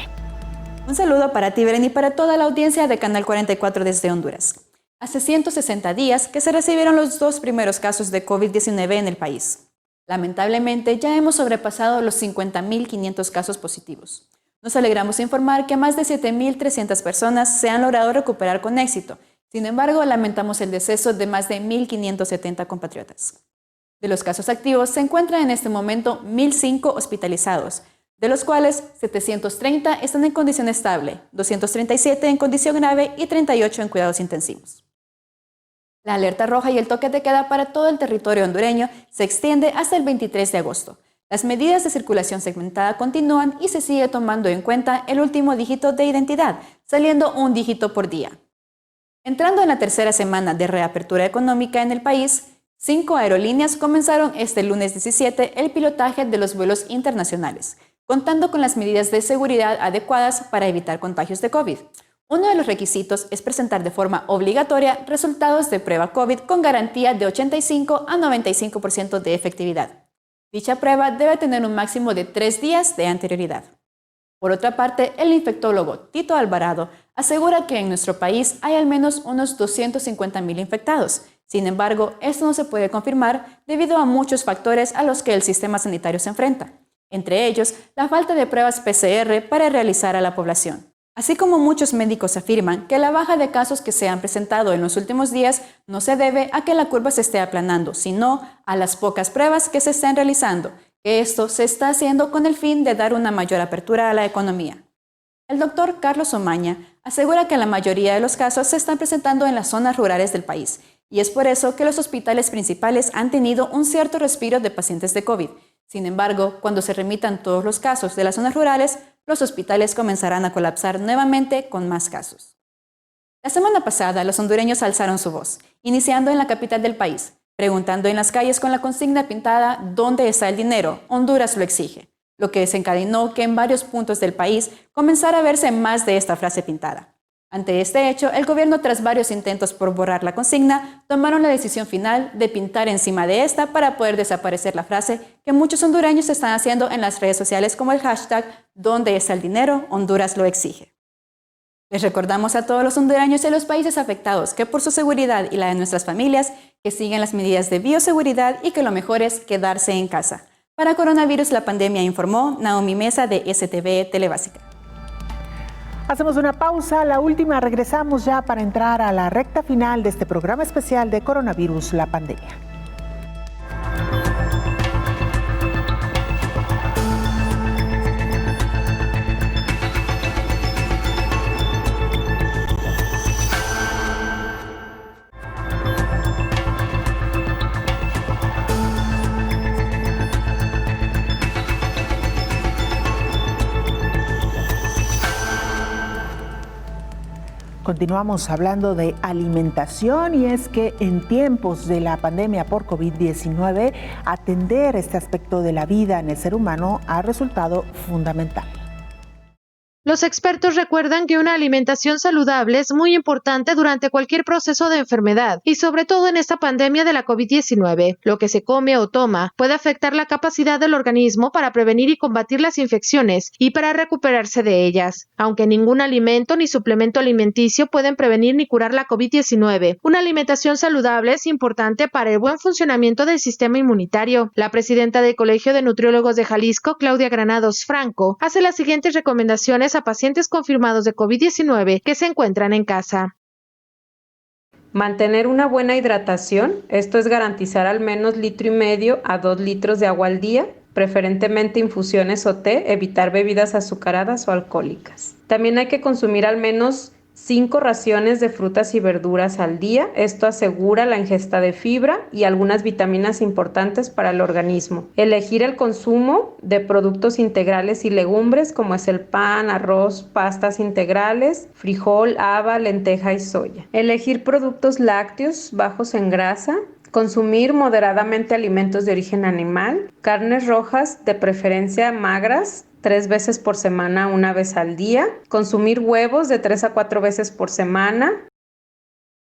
Un saludo para ti, Beren, y para toda la audiencia de Canal 44 desde Honduras. Hace 160 días que se recibieron los 2 primeros casos de COVID-19 en el país. Lamentablemente, ya hemos sobrepasado los 50.500 casos positivos. Nos alegramos informar que más de 7.300 personas se han logrado recuperar con éxito. Sin embargo, lamentamos el deceso de más de 1.570 compatriotas. De los casos activos, se encuentran en este momento 1.005 hospitalizados, de los cuales 730 están en condición estable, 237 en condición grave y 38 en cuidados intensivos. La alerta roja y el toque de queda para todo el territorio hondureño se extiende hasta el 23 de agosto. Las medidas de circulación segmentada continúan y se sigue tomando en cuenta el último dígito de identidad, saliendo un dígito por día. Entrando en la tercera semana de reapertura económica en el país, 5 aerolíneas comenzaron este lunes 17 el pilotaje de los vuelos internacionales, contando con las medidas de seguridad adecuadas para evitar contagios de COVID. Uno de los requisitos es presentar de forma obligatoria resultados de prueba COVID con garantía de 85 a 95% de efectividad. Dicha prueba debe tener un máximo de 3 días de anterioridad. Por otra parte, el infectólogo Tito Alvarado asegura que en nuestro país hay al menos unos 250.000 infectados. Sin embargo, esto no se puede confirmar debido a muchos factores a los que el sistema sanitario se enfrenta, entre ellos la falta de pruebas PCR para realizar a la población. Así como muchos médicos afirman que la baja de casos que se han presentado en los últimos días no se debe a que la curva se esté aplanando, sino a las pocas pruebas que se están realizando, que esto se está haciendo con el fin de dar una mayor apertura a la economía. El doctor Carlos Omaña asegura que la mayoría de los casos se están presentando en las zonas rurales del país y es por eso que los hospitales principales han tenido un cierto respiro de pacientes de COVID. Sin embargo, cuando se remitan todos los casos de las zonas rurales, los hospitales comenzarán a colapsar nuevamente con más casos. La semana pasada, los hondureños alzaron su voz, iniciando en la capital del país, preguntando en las calles con la consigna pintada ¿dónde está el dinero? Honduras lo exige, lo que desencadenó que en varios puntos del país comenzara a verse más de esta frase pintada. Ante este hecho, el gobierno, tras varios intentos por borrar la consigna, tomaron la decisión final de pintar encima de esta para poder desaparecer la frase que muchos hondureños están haciendo en las redes sociales como el hashtag ¿dónde está el dinero? Honduras lo exige. Les recordamos a todos los hondureños y a los países afectados que por su seguridad y la de nuestras familias, que sigan las medidas de bioseguridad y que lo mejor es quedarse en casa. Para Coronavirus la Pandemia, informó Naomi Mesa de STV Telebásica. Hacemos una pausa, la última, regresamos ya para entrar a la recta final de este programa especial de Coronavirus la Pandemia. Continuamos hablando de alimentación y es que en tiempos de la pandemia por COVID-19, atender este aspecto de la vida en el ser humano ha resultado fundamental. Los expertos recuerdan que una alimentación saludable es muy importante durante cualquier proceso de enfermedad y sobre todo en esta pandemia de la COVID-19. Lo que se come o toma puede afectar la capacidad del organismo para prevenir y combatir las infecciones y para recuperarse de ellas. Aunque ningún alimento ni suplemento alimenticio pueden prevenir ni curar la COVID-19, una alimentación saludable es importante para el buen funcionamiento del sistema inmunitario. La presidenta del Colegio de Nutriólogos de Jalisco, Claudia Granados Franco, hace las siguientes recomendaciones a pacientes confirmados de COVID-19 que se encuentran en casa. Mantener una buena hidratación, esto es garantizar al menos 1,5 litros a 2 litros de agua al día, preferentemente infusiones o té, evitar bebidas azucaradas o alcohólicas. También hay que consumir al menos 5 raciones de frutas y verduras al día. Esto asegura la ingesta de fibra y algunas vitaminas importantes para el organismo. Elegir el consumo de productos integrales y legumbres como es el pan, arroz, pastas integrales, frijol, haba, lenteja y soya. Elegir productos lácteos bajos en grasa. Consumir moderadamente alimentos de origen animal, carnes rojas de preferencia magras, 3 veces por semana, 1 vez al día. Consumir huevos de 3 a 4 veces por semana.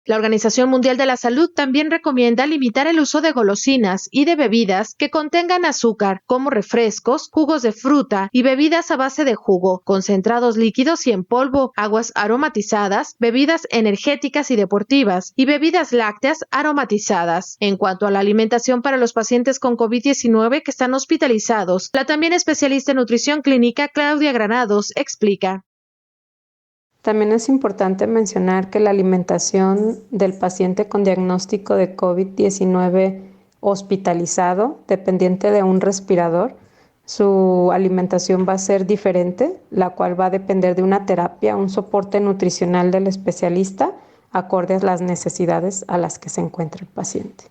La Organización Mundial de la Salud también recomienda limitar el uso de golosinas y de bebidas que contengan azúcar, como refrescos, jugos de fruta y bebidas a base de jugo, concentrados líquidos y en polvo, aguas aromatizadas, bebidas energéticas y deportivas y bebidas lácteas aromatizadas. En cuanto a la alimentación para los pacientes con COVID-19 que están hospitalizados, la también especialista en nutrición clínica Claudia Granados explica. También es importante mencionar que la alimentación del paciente con diagnóstico de COVID-19 hospitalizado, dependiente de un respirador, su alimentación va a ser diferente, la cual va a depender de una terapia, un soporte nutricional del especialista, acorde a las necesidades a las que se encuentra el paciente.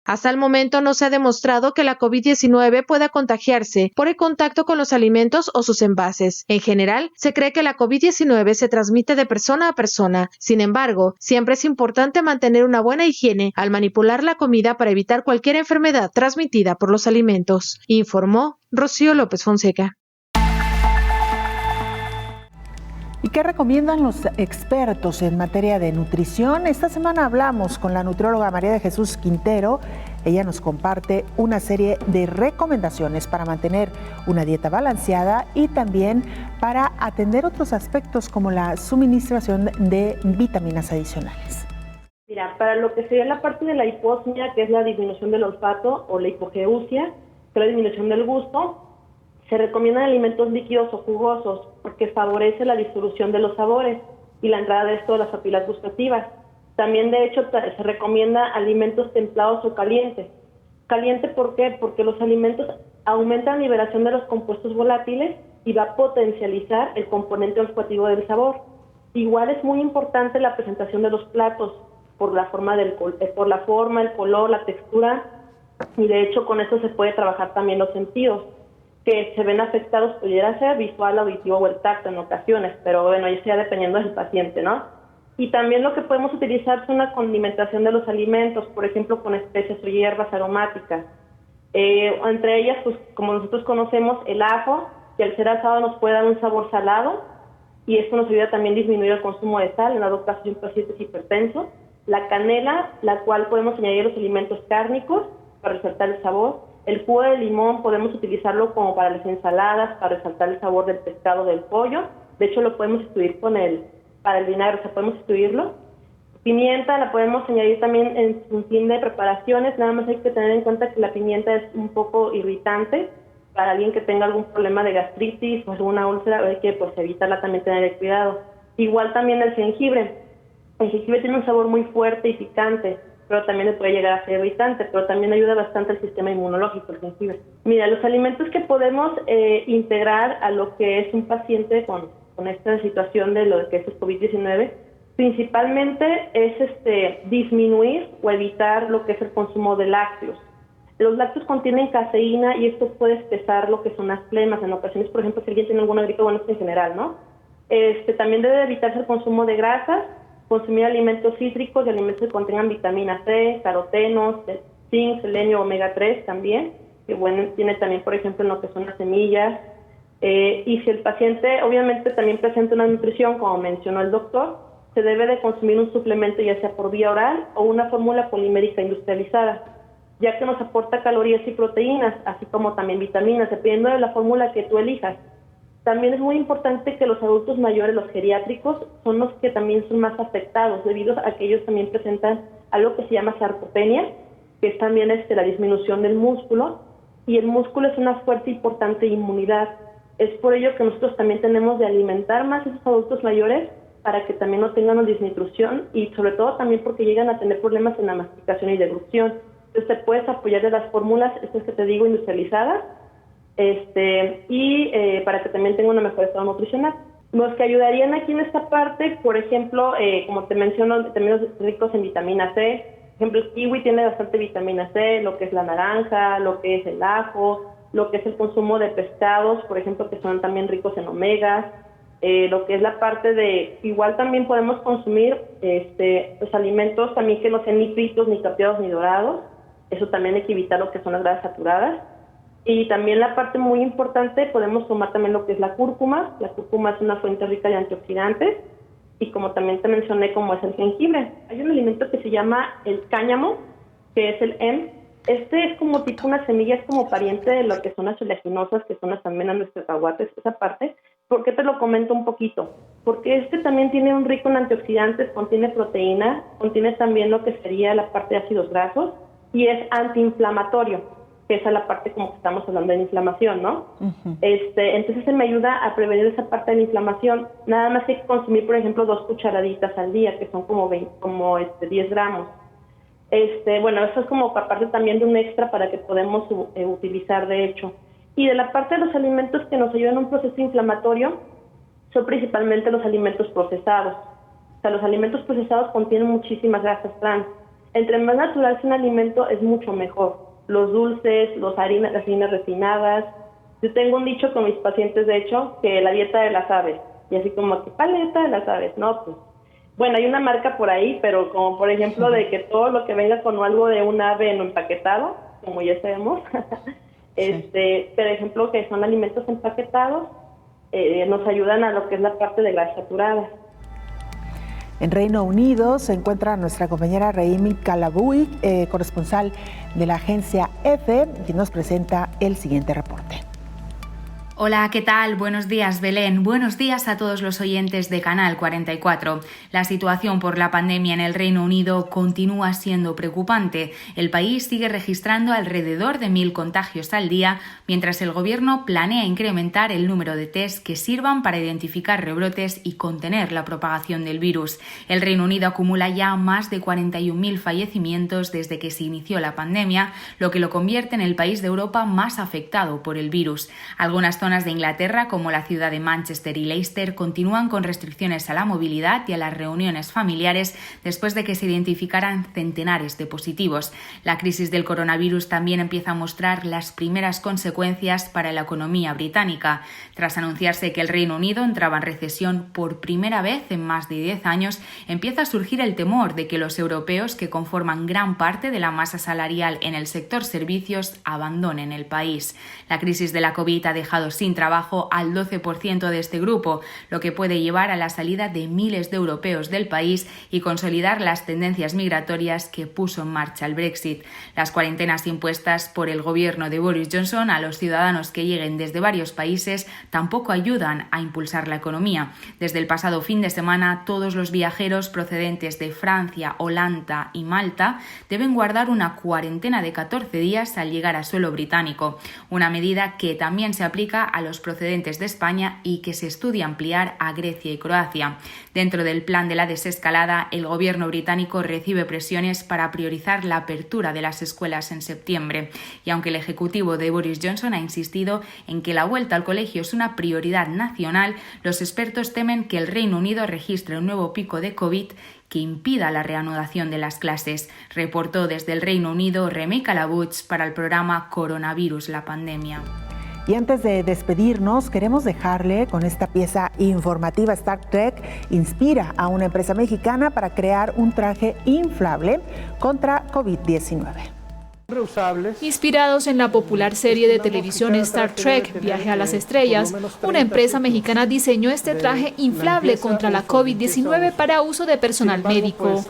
Hasta el momento no se ha demostrado que la COVID-19 pueda contagiarse por el contacto con los alimentos o sus envases. En general, se cree que la COVID-19 se transmite de persona a persona. Sin embargo, siempre es importante mantener una buena higiene al manipular la comida para evitar cualquier enfermedad transmitida por los alimentos, informó Rocío López Fonseca. ¿Y qué recomiendan los expertos en materia de nutrición? Esta semana hablamos con la nutrióloga María de Jesús Quintero. Ella nos comparte una serie de recomendaciones para mantener una dieta balanceada y también para atender otros aspectos como la suministración de vitaminas adicionales. Mira, para lo que sería la parte de la hiposmia, que es la disminución del olfato, o la hipogeusia, que es la disminución del gusto, se recomiendan alimentos líquidos o jugosos porque favorece la distribución de los sabores y la entrada de esto de las papilas gustativas. También, de hecho, se recomienda alimentos templados o calientes. ¿Caliente por qué? Porque los alimentos aumentan la liberación de los compuestos volátiles y va a potencializar el componente olfativo del sabor. Igual es muy importante la presentación de los platos. por la forma, el color, la textura, y de hecho con eso se puede trabajar también los sentidos, que se ven afectados, pudiera ser visual, auditivo o el tacto en ocasiones, pero bueno, eso ya dependiendo del paciente, ¿no? Y también lo que podemos utilizar es una condimentación de los alimentos, por ejemplo, con especias o hierbas aromáticas. Entre ellas, pues como nosotros conocemos, el ajo, que al ser asado nos puede dar un sabor salado, y esto nos ayuda también a disminuir el consumo de sal, en dado caso de un paciente hipertenso. La canela, la cual podemos añadir a los alimentos cárnicos para resaltar el sabor. El jugo de limón podemos utilizarlo como para las ensaladas, para resaltar el sabor del pescado, del pollo. De hecho, lo podemos sustituir para el vinagre, o sea, podemos sustituirlo. Pimienta la podemos añadir también en un fin de preparaciones, nada más hay que tener en cuenta que la pimienta es un poco irritante para alguien que tenga algún problema de gastritis o alguna úlcera, hay que pues evitarla, también tener cuidado. Igual también el jengibre tiene un sabor muy fuerte y picante, pero también le puede llegar a ser irritante, pero también ayuda bastante al sistema inmunológico el jengibre. Mira, los alimentos que podemos integrar a lo que es un paciente con esta situación de lo que es el COVID-19, principalmente es disminuir o evitar lo que es el consumo de lácteos. Los lácteos contienen caseína y esto puede espesar lo que son las flemas. En ocasiones, por ejemplo, si alguien tiene alguna gripe, bueno, esto en general, ¿no? También debe evitarse el consumo de grasas, consumir alimentos cítricos y alimentos que contengan vitamina C, carotenos, zinc, selenio, omega 3 también, que bueno, tiene también, por ejemplo, en lo que son las semillas. Y si el paciente obviamente también presenta una nutrición, como mencionó el doctor, se debe de consumir un suplemento ya sea por vía oral o una fórmula polimérica industrializada, ya que nos aporta calorías y proteínas, así como también vitaminas, dependiendo de la fórmula que tú elijas. También es muy importante que los adultos mayores, los geriátricos, son los que también son más afectados, debido a que ellos también presentan algo que se llama sarcopenia, que es también la disminución del músculo, y el músculo es una fuerte e importante inmunidad. Es por ello que nosotros también tenemos de alimentar más a esos adultos mayores para que también no tengan una desnutrición y sobre todo también porque llegan a tener problemas en la masticación y deglución. Entonces te puedes apoyar de las fórmulas, estas que te digo, industrializadas, para que también tenga una mejor estado nutricional. Los que ayudarían aquí en esta parte, por ejemplo, como te menciono, vitaminas ricos en vitamina C. Por ejemplo, el kiwi tiene bastante vitamina C, lo que es la naranja, lo que es el ajo, lo que es el consumo de pescados, por ejemplo, que son también ricos en omegas. Lo que es la parte de, igual también podemos consumir los alimentos también que no sean ni fritos, ni capeados, ni dorados. Eso también hay que evitar lo que son las grasas saturadas. Y también la parte muy importante, podemos tomar también lo que es la cúrcuma. La cúrcuma es una fuente rica de antioxidantes. Y como también te mencioné, como es el jengibre. Hay un alimento que se llama el cáñamo, que es el hemp. Es como tipo una semilla, es como pariente de lo que son las oleaginosas, que son las almendras, los cacahuates, esa parte. ¿Por qué te lo comento un poquito? Porque también tiene un rico en antioxidantes, contiene proteína, contiene también lo que sería la parte de ácidos grasos y es antiinflamatorio, que esa es la parte como que estamos hablando de inflamación, ¿no? Uh-huh. Entonces se me ayuda a prevenir esa parte de la inflamación. Nada más hay que consumir, por ejemplo, 2 cucharaditas al día, que son como 10 gramos. Bueno, eso es como aparte también de un extra para que podamos utilizar, de hecho. Y de la parte de los alimentos que nos ayudan a un proceso inflamatorio, son principalmente los alimentos procesados. O sea, los alimentos procesados contienen muchísimas grasas trans. Entre más natural sea un alimento, es mucho mejor. Los dulces, las harinas refinadas. Yo tengo un dicho con mis pacientes, de hecho, que la dieta de las aves. Y así como, ¿qué paleta de las aves? No, pues, bueno, hay una marca por ahí, pero como por ejemplo de que todo lo que venga con algo de un ave no empaquetado, como ya sabemos, por ejemplo, que son alimentos empaquetados, nos ayudan a lo que es la parte de grasas saturadas. En Reino Unido se encuentra nuestra compañera Raimi Calabuy, corresponsal de la agencia EFE, quien nos presenta el siguiente reporte. Hola, ¿qué tal? Buenos días, Belén. Buenos días a todos los oyentes de Canal 44. La situación por la pandemia en el Reino Unido continúa siendo preocupante. El país sigue registrando alrededor de 1.000 contagios al día, mientras el gobierno planea incrementar el número de test que sirvan para identificar rebrotes y contener la propagación del virus. El Reino Unido acumula ya más de 41.000 fallecimientos desde que se inició la pandemia, lo que lo convierte en el país de Europa más afectado por el virus. Algunas zonas zonas de Inglaterra, como la ciudad de Manchester y Leicester, continúan con restricciones a la movilidad y a las reuniones familiares después de que se identificaran centenares de positivos. La crisis del coronavirus también empieza a mostrar las primeras consecuencias para la economía británica. Tras anunciarse que el Reino Unido entraba en recesión por primera vez en más de 10 años, empieza a surgir el temor de que los europeos, que conforman gran parte de la masa salarial en el sector servicios, abandonen el país. La crisis de la COVID ha dejado sin trabajo al 12% de este grupo, lo que puede llevar a la salida de miles de europeos del país y consolidar las tendencias migratorias que puso en marcha el Brexit. Las cuarentenas impuestas por el gobierno de Boris Johnson a los ciudadanos que lleguen desde varios países tampoco ayudan a impulsar la economía. Desde el pasado fin de semana, todos los viajeros procedentes de Francia, Holanda y Malta deben guardar una cuarentena de 14 días al llegar a suelo británico, una medida que también se aplica a los procedentes de España y que se estudia ampliar a Grecia y Croacia. Dentro del plan de la desescalada, el gobierno británico recibe presiones para priorizar la apertura de las escuelas en septiembre. Y aunque el ejecutivo de Boris Johnson ha insistido en que la vuelta al colegio es una prioridad nacional, los expertos temen que el Reino Unido registre un nuevo pico de COVID que impida la reanudación de las clases. Reportó desde el Reino Unido Remey Calabuig para el programa Coronavirus, la pandemia. Y antes de despedirnos, queremos dejarle con esta pieza informativa. Star Trek inspira a una empresa mexicana para crear un traje inflable contra COVID-19. Inspirados en la popular serie de televisión Star Trek, Viaje a las Estrellas, una empresa mexicana diseñó este traje inflable contra la COVID-19 para uso de personal médico.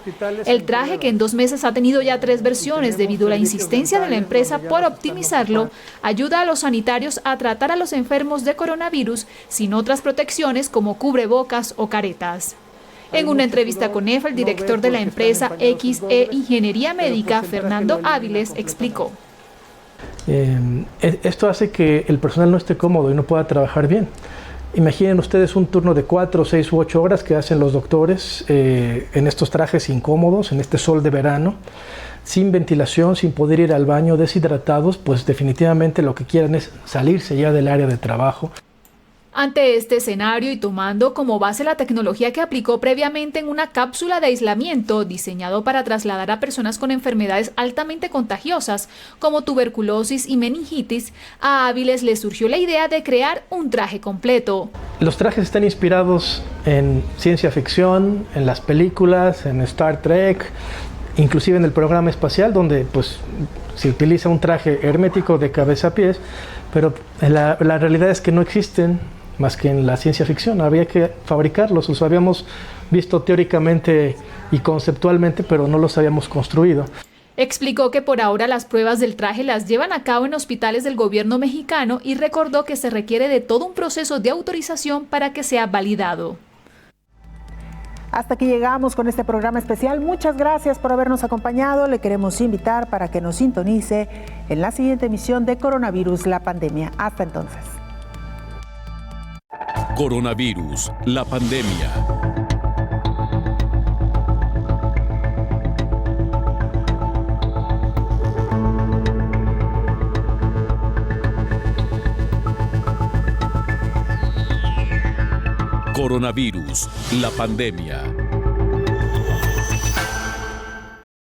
El traje, que en 2 meses ha tenido ya 3 versiones debido a la insistencia de la empresa por optimizarlo, ayuda a los sanitarios a tratar a los enfermos de coronavirus sin otras protecciones como cubrebocas o caretas. En una entrevista con EFA, el director de la empresa XE Ingeniería Médica, Fernando Áviles, explicó. Esto hace que el personal no esté cómodo y no pueda trabajar bien. Imaginen ustedes un turno de 4, 6 u 8 horas que hacen los doctores en estos trajes incómodos, en este sol de verano, sin ventilación, sin poder ir al baño, deshidratados, pues definitivamente lo que quieren es salirse ya del área de trabajo. Ante este escenario y tomando como base la tecnología que aplicó previamente en una cápsula de aislamiento diseñado para trasladar a personas con enfermedades altamente contagiosas como tuberculosis y meningitis, a Áviles le surgió la idea de crear un traje completo. Los trajes están inspirados en ciencia ficción, en las películas, en Star Trek, inclusive en el programa espacial, donde pues se utiliza un traje hermético de cabeza a pies, pero la realidad es que no existen más que en la ciencia ficción. Había que fabricarlos, los habíamos visto teóricamente y conceptualmente, pero no los habíamos construido. Explicó que por ahora las pruebas del traje las llevan a cabo en hospitales del gobierno mexicano y recordó que se requiere de todo un proceso de autorización para que sea validado. Hasta aquí llegamos con este programa especial. Muchas gracias por habernos acompañado. Le queremos invitar para que nos sintonice en la siguiente emisión de Coronavirus, la pandemia. Hasta entonces. Coronavirus, la pandemia. Coronavirus, la pandemia.